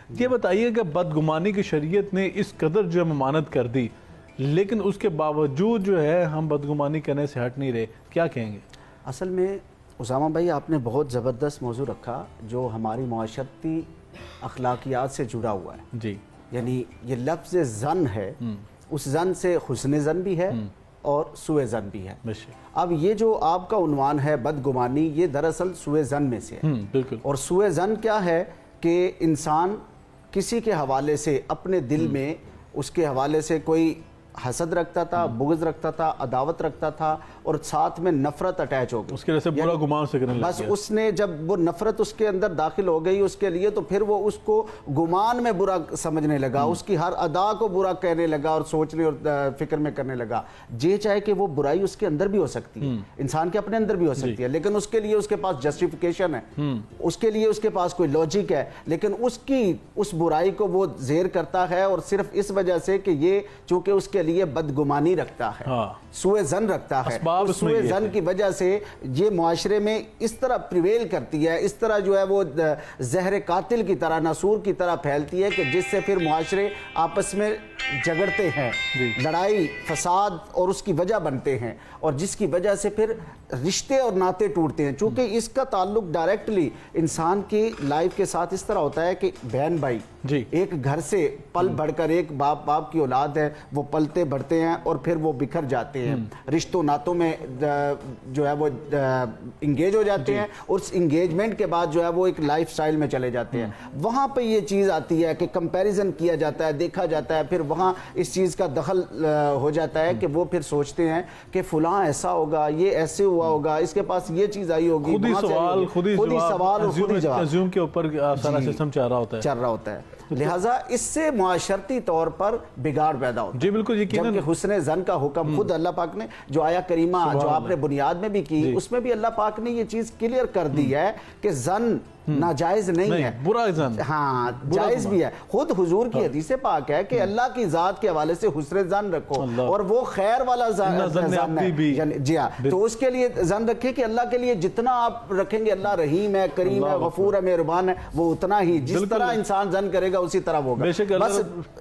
یہ بتائیے کہ بدگمانی کی شریعت نے اس قدر جو ممانعت کر دی، لیکن اس کے باوجود جو ہے ہم بدگمانی کرنے سے ہٹ نہیں رہے، کیا کہیں گے؟ اصل میں اسامہ بھائی آپ نے بہت زبردست موضوع رکھا جو ہماری معاشرتی اخلاقیات سے جڑا ہوا ہے. جی، یعنی یہ لفظ زن ہے، اس زن سے حسن زن بھی ہے اور سوء زن بھی ہے. اب یہ جو آپ کا عنوان ہے بدگمانی، یہ دراصل سوء زن میں سے ہے. بالکل. اور سوء زن کیا ہے کہ انسان کسی کے حوالے سے اپنے دل میں اس کے حوالے سے کوئی حسد رکھتا تھا، بغض رکھتا تھا، عداوت رکھتا تھا، اور ساتھ میں نفرت اٹیچ ہو گئی. اس کے وجہ سے برا گمان سے کرنے لگ بس گیا. اس نے جب وہ نفرت اس کے اندر داخل ہو گئی اس کے لیے، تو پھر وہ اس کو گمان میں برا سمجھنے لگا، اس کی ہر ادا کو برا کہنے لگا اور سوچنے اور فکر میں کرنے لگا. یہ چاہے کہ وہ برائی اس کے اندر بھی ہو سکتی ہے، انسان کے اپنے اندر بھی ہو سکتی ہے، لیکن اس کے لیے اس کے پاس جسٹیفیکیشن ہے، اس کے لیے اس کے پاس کوئی لاجک ہے، لیکن اس برائی کو وہ زیر کرتا ہے، اور صرف اس وجہ سے کہ یہ چونکہ اس کے لیے بدگمانی رکھتا ہے، سوء ظن رکھتا ہے. سوء ظن کی وجہ سے یہ معاشرے میں اس طرح پریویل کرتی ہے، اس طرح جو ہے وہ زہر قاتل کی طرح، ناسور کی طرح پھیلتی ہے، کہ جس سے پھر معاشرے آپس میں جگڑتے ہیں، لڑائی فساد اور اس کی وجہ بنتے ہیں، اور جس کی وجہ سے پھر رشتے اور ناطے ٹوٹتے ہیں. چونکہ اس کا تعلق ڈائریکٹلی انسان کی لائف کے ساتھ اس طرح ہوتا ہے کہ بہن بھائی ایک گھر سے پل بڑھ کر، ایک باپ کی اولاد ہے، وہ پلتے بڑھتے ہیں اور پھر وہ بکھر جاتے ہیں، رشتوں ناتوں میں جو ہے وہ انگیج ہو جاتے ہیں، اور اس انگیجمنٹ کے بعد جو ہے وہ ایک لائف سٹائل میں چلے جاتے ہیں. وہاں پہ یہ چیز آتی ہے کہ کمپیریزن کیا جاتا ہے، دیکھا جاتا ہے، پھر وہاں اس چیز کا دخل ہو جاتا ہے کہ وہ پھر سوچتے ہیں کہ فلاں ایسا ہوگا، یہ ایسے ہوا ہوگا، اس کے پاس یہ چیز آئی ہوگی، خود ہی سوال خود ہی سوال اور خود ہی جواب ازیوم کے اوپر سارا سسٹم چل رہا ہوتا ہے. لہٰذا اس سے معاشرتی طور پر بگاڑ پیدا ہوتا ہے. جی بالکل یقیناً. جبکہ حسن زن کا حکم خود اللہ پاک نے جو آیا کریمہ جو آپ نے بنیاد میں بھی کی، اس میں بھی اللہ پاک نے یہ چیز کلیئر کر دی ہے کہ زن ناجائز نہیں ہے، برا زن ہاں جائز بھی ہے. خود حضور کی حدیث پاک ہے کہ اللہ کی ذات کے حوالے سے حسن زن رکھو، اور وہ خیر والا زن ہے. جی ہاں، تو اس کے لیے زن رکھے کہ اللہ کے لیے جتنا آپ رکھیں گے، اللہ رحیم ہے، کریم ہے، غفور ہے، مہربان ہے، وہ اتنا ہی جس طرح انسان زن کرے گا اسی طرح ہوگا. بس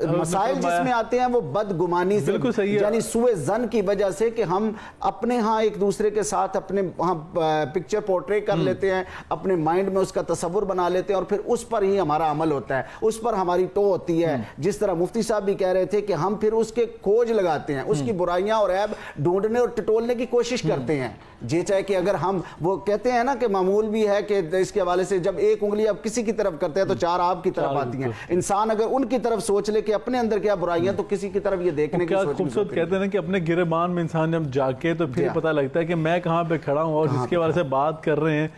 مسائل جس میں آتے ہیں وہ بدگمانی سے، یعنی سوء ظن کی وجہ سے کہ ہم اپنے ہاں ایک دوسرے کے ساتھ اپنے وہاں پکچر پورٹریٹ کر لیتے ہیں، اپنے مائنڈ میں اس کا تصور بنا لیتے ہیں، اور پھر اس پر ہی ہمارا عمل ہوتا ہے، اس پر ہماری ٹو ہوتی ہے. جس طرح مفتی صاحب بھی کہہ رہے تھے کہ ہم پھر اس کے کھوج لگاتے ہیں، اس کی برائیاں اور عیب ڈھونڈنے اور ٹٹولنے کی کوشش کرتے ہیں. یہ چاہے کہ اگر ہم وہ کہتے ہیں نا کہ معمول بھی ہے کہ اس کے حوالے سے جب ایک انگلی آپ کسی کی طرف کرتے ہیں تو چار آپ کی طرف آتی ہیں. انسان اگر ان کی طرف سوچ لے کہ اپنے اندر کیا برائیاں، تو کسی کی طرف یہ دیکھنے کی سوچ. خوبصورت کہتے ہیں کہ اپنے گربان میں انسان جب جا کے تو پھر پتہ لگتا ہے کہ میں کہاں پہ کھڑا ہوں، اور جس کے بارے سے بات کر رہے ہیں